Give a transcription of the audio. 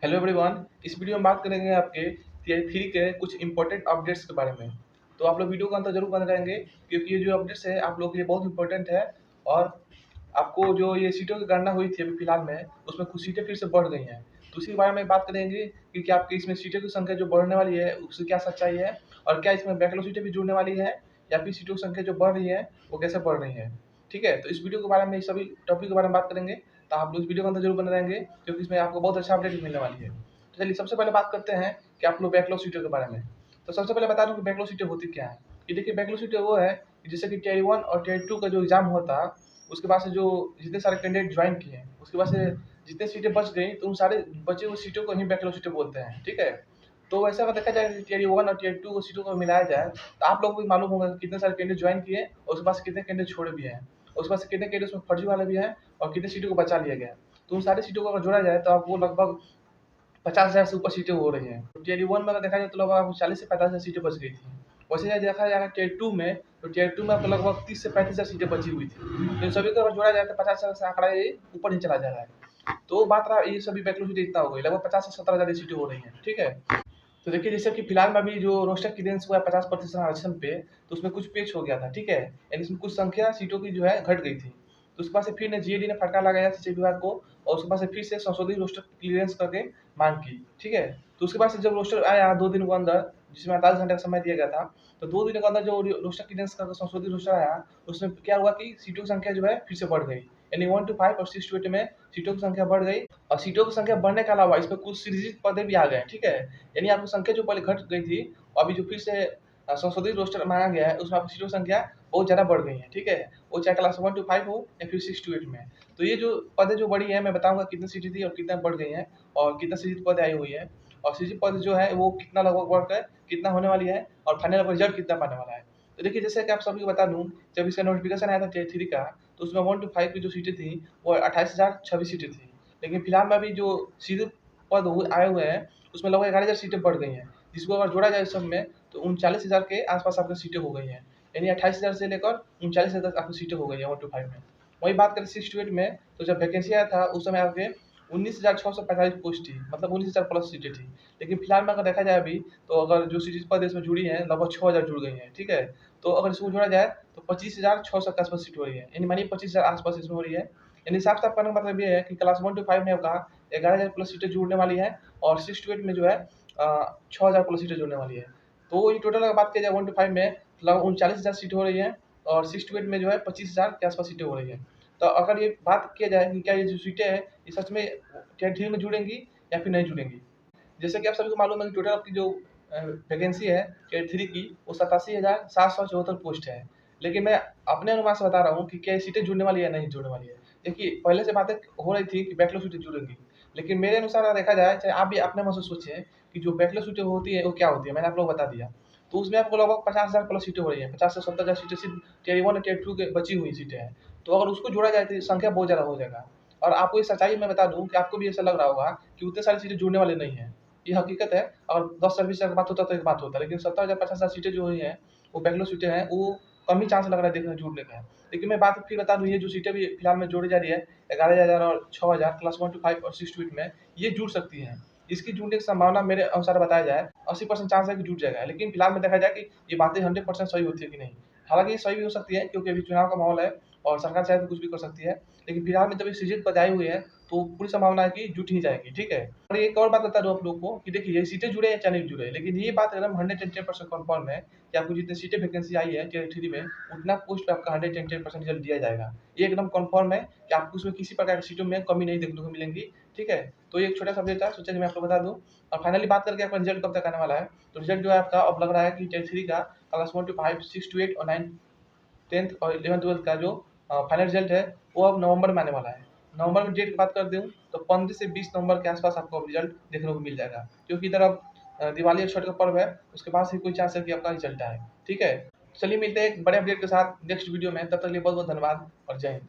Hello everyone. इस video में बात करेंगे आपके टीयर 3 के कुछ इंपॉर्टेंट अपडेट्स के बारे में। तो आप लोग वीडियो का अंत जरूर बने रहेंगे क्योंकि ये जो अपडेट्स है आप लोग के लिए बहुत इंपॉर्टेंट है। और आपको जो ये सीटों की गणना हुई थी अभी फिलहाल में, उसमें कुछ सीटें फिर से बढ़ गई हैं। तो उसी के बारे में बात करेंगे कि क्या आपकी इसमें सीटों की संख्या जो बढ़ने वाली है उससे क्या सच्चाई है, और क्या इसमें बैकलॉग सीटें भी जुड़ने वाली है, या फिर सीटों की संख्या जो बढ़ रही है वो कैसे बढ़ रही है। ठीक है, तो इस वीडियो के बारे में, इस सभी टॉपिक के बारे में बात करेंगे। तो आप लोग इस वीडियो के अंदर जरूर बने रहेंगे क्योंकि इसमें आपको बहुत अच्छा अपडेट मिलने वाली है। तो चलिए सबसे पहले बात करते हैं कि आप लोग बैकलॉग सीटों के बारे में। तो सबसे पहले बता दूं कि बैकलॉग सीटें होती क्या है। ये देखिए, बैकलॉग सीटें वो है कि जैसे कि टियर 1 और टियर 2 का जो एग्जाम होता है, उसके बाद से जो जितने सारे कैंडिडेट ज्वाइन किए हैं उसके बाद से जितने सीटें बच गई तो उन सारे बचे हुए सीटों को ही बैकलॉग सीटें बोलते हैं। ठीक है, तो वैसे अगर देखा जाए टियर 1 और टियर 2 को सीटों को मिलाया जाए तो आप लोगों को भी मालूम होगा कि कितने सारे कैंडिडेट ज्वाइन किए और उसके बाद से कितने कैंडिडेट छोड़े भी हैं, और उसके बाद से कितने कैंडिडेट उसमें फर्जी वाले भी हैं, और कितने सीटों को बचा लिया गया। तो उन सारी सीटों को अगर जोड़ा जाए तो आपको लगभग 50,000 से ऊपर सीटें हो रही हैं। तो टियर 1 में अगर देखा जाए तो लगभग आपको 40 से 50,000 सीटें बच गई थी। वैसे यदि देखा जाएगा टियर 2 में, तो टियर 2 में आपको लगभग 30 से 35,000 सीटें बची हुई थी। तो इन सभी को अगर जोड़ा जाए तो 50,000 से आंकड़ा ये ऊपर ही चला जा रहा है। तो बात रहा ये सभी बैकलॉग सीटें इतना हो गई, लगभग 50 से 17,000 सीटें हो रही हैं। ठीक है, तो देखिए जैसे कि फिलहाल में अभी जो रोस्टर क्लियरेंस हुआ है 50% आरक्षण पे, तो उसमें कुछ पेच हो गया था। ठीक है, यानी इसमें कुछ संख्या सीटों की जो है घट गई थी। तो उसके बाद से फिर ने जीएडी ने फटकार लगाया सिंचाई विभाग को, और उसके बाद से फिर से संशोधित रोस्टर क्लियरेंस करके मांग की। ठीक है, तो उसके बाद से जब रोस्टर आया 2 दिन के अंदर, जिसमें 48 घंटे का समय दिया गया था, तो 2 दिन के अंदर जो रोस्टर क्लियरेंस करके संशोधित रोस्टर आया, उसमें क्या हुआ कि सीटों की संख्या जो है फिर से बढ़ गई। यानी 1 to 5 और 6 to 8 में सीटों की संख्या बढ़ गई। और सीटों की संख्या बढ़ने के अलावा इसमें कुछ सृजित पदे भी आ गए। ठीक है, यानी आपकी संख्या जो पहले घट गई थी, अभी जो फिर से संशोधित रोस्टर मांगा गया है उसमें आपकी सीटों की संख्या बहुत ज़्यादा बढ़ गई है। ठीक है, वो चाहे क्लास 1 to 5 हो या फिर 6 to 8 में। तो ये जो पदें जो बढ़ी है मैं बताऊंगा कितनी सीटें थी और कितना बढ़ गई हैं, और कितना सृजित पद आई हुई है, और सृजित पद जो है वो कितना लगभग बढ़कर कितना होने वाली है, और फाइनल रिजल्ट कितना पाने वाला है। तो देखिए जैसे कि आप सभी को बता दूं, जब इसका नोटिफिकेशन आया था टियर 3 का, तो उसमें 1 to 5 की जो सीटें थी वो 28,026 सीटें थी। लेकिन फिलहाल में अभी जो सीधे पद आए हुए हैं उसमें लगभग 11,000 सीटें बढ़ गई हैं, जिसको अगर जोड़ा जाए सब में तो 39,000 के आसपास आपकी सीटें हो गई हैं। यानी 28,000 से लेकर 39,000 तक आपकी सीटें हो गई हैं 1 to 5 में। वही बात करें 6 to 8 में, तो जब वैकेंसी आया था उस समय आपके 19,645 पोस्ट थी, मतलब 19,000 प्लस सीटें थी। लेकिन फिलहाल में अगर देखा जाए अभी, तो अगर जो सीटें पद इसमें जुड़ी हैं लगभग 6,000 जुड़ गई हैं। ठीक है, तो अगर इसको जोड़ा जाए तो 25,600 के आसपास सीट हो रही है, यानी मानिए 25,000 आसपास इसमें हो रही है। यानी साफ साफ कहने का मतलब ये है कि क्लास 1 to 5 में आपका 11,000 प्लस सीटें जुड़ने वाली है, और 6 to 8 में जो है 6,000 प्लस सीटें जुड़ने वाली है। तो ये टोटल अगर बात की जाए 1 to 5 में लगभग 39,000 सीट हो रही है, और 6 to 8 में जो है 25,000 के आसपास सीटें हो रही है। तो अगर ये बात किया जाए कि क्या ये जो सीटें हैं ये सच में टियर 3 में जुड़ेंगी या फिर नहीं जुड़ेंगी। जैसे कि आप सभी को मालूम है कि टोटल आपकी जो वैकेंसी है टियर 3 की वो 87,774 पोस्ट है। लेकिन मैं अपने अनुमान से बता रहा हूँ कि क्या ये सीटें जुड़ने वाली है या नहीं जुड़ने वाली है। देखिए पहले से बातें हो रही थी कि बैकलॉग सीटें जुड़ेंगी, लेकिन मेरे अनुसार अगर देखा जाए, चाहे आप भी अपने मन से सोचिए कि जो बैकलॉग सीटें होती है वो क्या होती है, मैंने आप लोग बता दिया। तो उसमें आपको लगभग 50,000 प्लस सीटें हो रही हैं, 50 से 70,000 सीटें सिर्फ टियर 1 और टियर 2 के बची हुई सीटें हैं। तो अगर उसको जोड़ा जाए तो संख्या बहुत ज़्यादा हो जाएगा। और आपको ये सच्चाई मैं बता दूँ कि आपको भी ऐसा लग रहा होगा कि उतने सारी सीटें जुड़ने वाली नहीं है। ये हकीकत है। अगर 10 सर्विस की बात होता तो एक बात होता, लेकिन 70,000 50,000 सीटें जो हुई हैं वो बैकलॉग सीटें हैं, वो कम ही चांस लग रहा है देखने जुड़ने का। लेकिन मैं बात फिर बता दूँ, ये जो सीटें भी फिलहाल में जोड़ी जा रही है 11,000 और 6,000 क्लास 1 to 5 और 6 to 8 में, ये जुड़ सकती हैं। इसकी जुड़ने की संभावना मेरे अनुसार बताया जाए 80% चांस है कि जुड़ जाएगा। लेकिन फिलहाल में देखा जाए कि ये बातें 100% सही होती है कि नहीं। हालांकि ये सही भी हो सकती है क्योंकि अभी चुनाव का माहौल है और सरकार चाहे तो कुछ भी कर सकती है। लेकिन फिलहाल में जब ये सीटें बताई हुई है तो पूरी संभावना है कि जुट ही जाएगी। ठीक है, और एक और बात बता दूं आप लोग को कि देखिए ये सीटें जुड़े या चाहे नहीं जुड़े, लेकिन ये बात एकदम 110% कन्फर्म है कि आपको जितनी सीटें वैकेंसी आई है टियर 3 में, उतना पोस्ट पे आपका 110% रिजल्ट दिया जाएगा। ये एकदम कन्फर्म है कि आपको उसमें किसी प्रकार की सीटों में कमी नहीं देखने को मिलेंगी। ठीक है, तो ये एक छोटा सा अपडेट था, सोचा कि मैं आपको बता दूं। और फाइनली बात करके आपका रिजल्ट कब तक आने वाला है, तो रिजल्ट जो है आपका अब लग रहा है कि टियर 3 का क्लास 1 to 5 6 to 8 और 9 10th और 11th 12th का जो फाइनल रिजल्ट है वो अब नवंबर में आने वाला है। नवंबर में डेट की बात कर दूँ तो 15 से 20 नवंबर के आसपास आपको अब रिजल्ट देखने को मिल जाएगा, क्योंकि इधर अब दिवाली और छठ का पर्व है, उसके बाद से कोई चांस है कि आपका रिजल्ट आए। ठीक है, चलिए मिलते हैं एक बड़े अपडेट के साथ नेक्स्ट वीडियो में, तब तक के लिए बहुत बहुत धन्यवाद और जय हिंद।